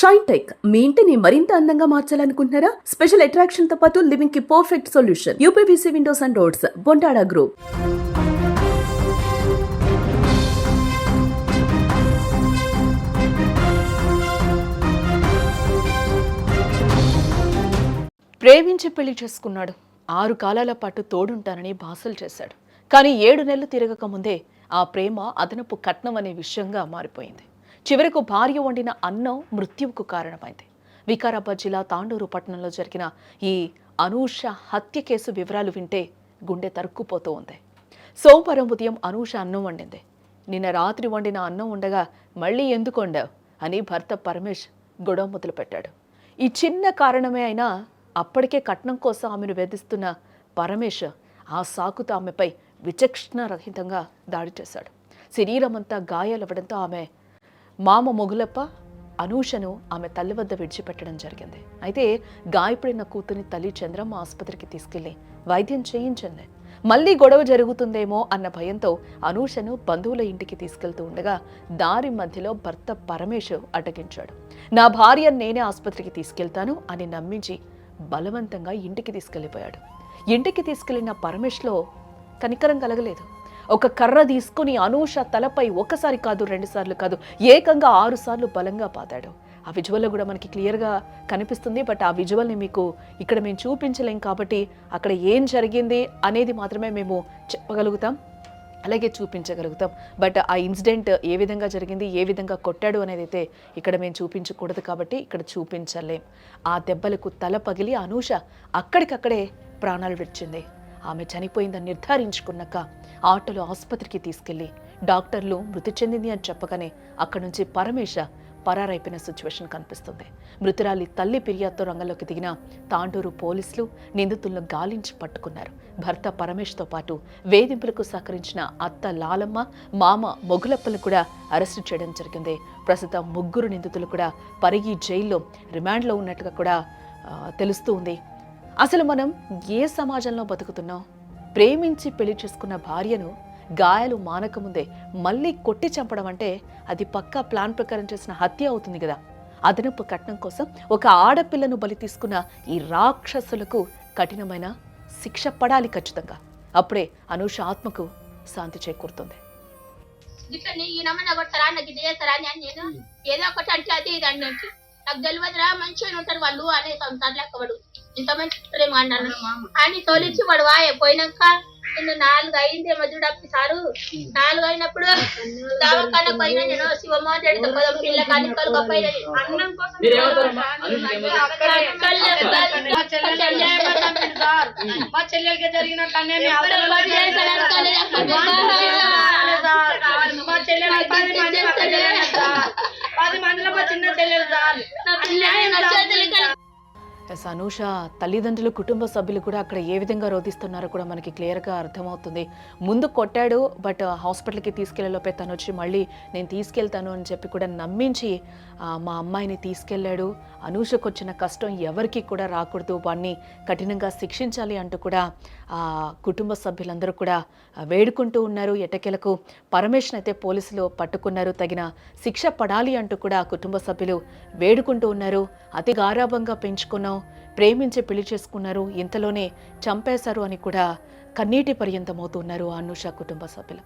Shine tech మీ ఇంటిని మరింత అందంగా మార్చాలనుకుంటున్నారా? స్పెషల్ అట్రాక్షన్ తో పాటు లివింగ్ కి perfect solution. UPVC windows and doors, Bontada group. ప్రేమించి పెళ్లి చేసుకున్నాడు. 6 కాలాల పాటు తోడుంటానని భాసలు చేశాడు. కానీ 7 నెలలు తిరగక ముందే ఆ ప్రేమ అదనపు కట్నం అనే విషయంగా మారిపోయింది. చివరకు భార్య వండిన అన్నం మృత్యువుకు కారణమైంది. వికారాబాద్ జిల్లా తాండూరు పట్టణంలో జరిగిన ఈ అనూష హత్య కేసు వివరాలు వింటే గుండె తరుక్కుపోతూ ఉంది. సోమవారం ఉదయం అనూష అన్నం వండింది. నిన్న రాత్రి వండిన అన్నం ఉండగా మళ్ళీ ఎందుకు వండావు అని భర్త పరమేష్ గొడవ మొదలుపెట్టాడు. ఈ చిన్న కారణమే అయినా అప్పటికే కట్నం కోసం ఆమెను వేధిస్తున్న పరమేష్ ఆ సాకుతో ఆమెపై విచక్షణరహితంగా దాడి చేశాడు. శరీరమంతా గాయాలవ్వడంతో ఆమె మామ మొగులప్ప అనూషను ఆమె తల్లి వద్ద విడిచిపెట్టడం జరిగింది. అయితే గాయపడిన కూతురిని తల్లి చంద్రమ్మ ఆసుపత్రికి తీసుకెళ్లి వైద్యం చేయించింది. మళ్లీ గొడవ జరుగుతుందేమో అన్న భయంతో అనూషను బంధువుల ఇంటికి తీసుకెళ్తూ ఉండగా దారి మధ్యలో భర్త పరమేష్ అడ్డగించాడు. నా భార్యను నేనే ఆసుపత్రికి తీసుకెళ్తాను అని నమ్మించి బలవంతంగా ఇంటికి తీసుకెళ్లిపోయాడు. ఇంటికి తీసుకెళ్లిన పరమేష్లో కనికరం కలగలేదు. ఒక కర్ర తీసుకుని అనూష తలపై ఒకసారి కాదు, 2 సార్లు కాదు, ఏకంగా 6 సార్లు బలంగా పాతాడు. ఆ విజువల్లో కూడా మనకి క్లియర్గా కనిపిస్తుంది. బట్ ఆ విజువల్ని మీకు ఇక్కడ మేము చూపించలేం కాబట్టి అక్కడ ఏం జరిగింది అనేది మాత్రమే మేము చెప్పగలుగుతాం, అలాగే చూపించగలుగుతాం. బట్ ఆ ఇన్సిడెంట్ ఏ విధంగా జరిగింది, ఏ విధంగా కొట్టాడు అనేది అయితే ఇక్కడ మేము చూపించకూడదు కాబట్టి ఇక్కడ చూపించలేం. ఆ దెబ్బలకు తల పగిలి అనూష అక్కడికక్కడే ప్రాణాలు విడిచింది. ఆమె చనిపోయిందని నిర్ధారించుకున్నాక ఆటోలో ఆసుపత్రికి తీసుకెళ్లి డాక్టర్లు మృతి చెందింది అని చెప్పగానే అక్కడి నుంచి పరమేశ పరారైపోయిన సిచ్యువేషన్ కనిపిస్తుంది. మృతురాలి తల్లి ఫిర్యాదుతో రంగంలోకి దిగిన తాండూరు పోలీసులు నిందితులను గాలించి పట్టుకున్నారు. భర్త పరమేష్తో పాటు వేధింపులకు సహకరించిన అత్త లాలమ్మ, మామ మొగులప్పలను కూడా అరెస్టు చేయడం జరిగింది. ప్రస్తుతం 3 నిందితులు కూడా పరిగి జైల్లో రిమాండ్లో ఉన్నట్టుగా కూడా తెలుస్తూ ఉంది. అసలు మనం ఏ సమాజంలో బతుకుతున్నాం? ప్రేమించి పెళ్లి చేసుకున్న భార్యను గాయాలు మానకముందే మళ్ళీ కొట్టి చంపడం అంటే అది పక్కా ప్లాన్ ప్రకారం చేసిన హత్య అవుతుంది కదా. అదనపు కట్నం కోసం ఒక ఆడపిల్లను బలి తీసుకున్న ఈ రాక్షసులకు కఠినమైన శిక్ష పడాలి ఖచ్చితంగా. అప్పుడే అనూష ఆత్మకు శాంతి చేకూరుతుంది. నాకు తెలియదురా, మంచిగా ఉంటారు వాళ్ళు అనే సంసారం లెక్కవాడు. ఇంత మంచి ప్రేమ అన్నాను అని తోలిచ్చి వాడు వాయ పోయినాక నిన్ను 4 అయిందేమో చూడప్పి సారు. 4 అయినప్పుడు దవాఖాన పోయినా నేను శివమోహన్ రెడ్డితో పదం పిల్ల కానీ కలుగపోయినా అన్నం కోసం మా చెల్లెలకి జరిగిన మా చెల్లెలు 10 మందిలో మా చిన్న చెల్లెలు సార్. అనూష తల్లిదండ్రులు, కుటుంబ సభ్యులు కూడా అక్కడ ఏ విధంగా రోధిస్తున్నారో కూడా మనకి క్లియర్గా అర్థమవుతుంది. ముందు కొట్టాడు, బట్ హాస్పిటల్కి తీసుకెళ్లేలోపే తను వచ్చి మళ్ళీ నేను తీసుకెళ్తాను అని చెప్పి కూడా నమ్మించి మా అమ్మాయిని తీసుకెళ్లాడు. అనూషకు వచ్చిన కష్టం ఎవరికి కూడా రాకూడదు, వాడిని కఠినంగా శిక్షించాలి అంటూ కూడా కుటుంబ సభ్యులందరూ కూడా వేడుకుంటూ ఉన్నారు. ఎట్టకేలకు పరమేశ్వర్ అయితే పోలీసులు పట్టుకున్నారు. తగిన శిక్ష పడాలి అంటూ కూడా కుటుంబ సభ్యులు వేడుకుంటూ ఉన్నారు. అతి గారాభంగా పెంచుకున్నాం, ప్రేమించి పెళ్లి చేసుకున్నారు, ఇంతలోనే చంపేశారు అని కూడా కన్నీటి పర్యంతమవుతున్నారు అనూష కుటుంబ సభ్యులు.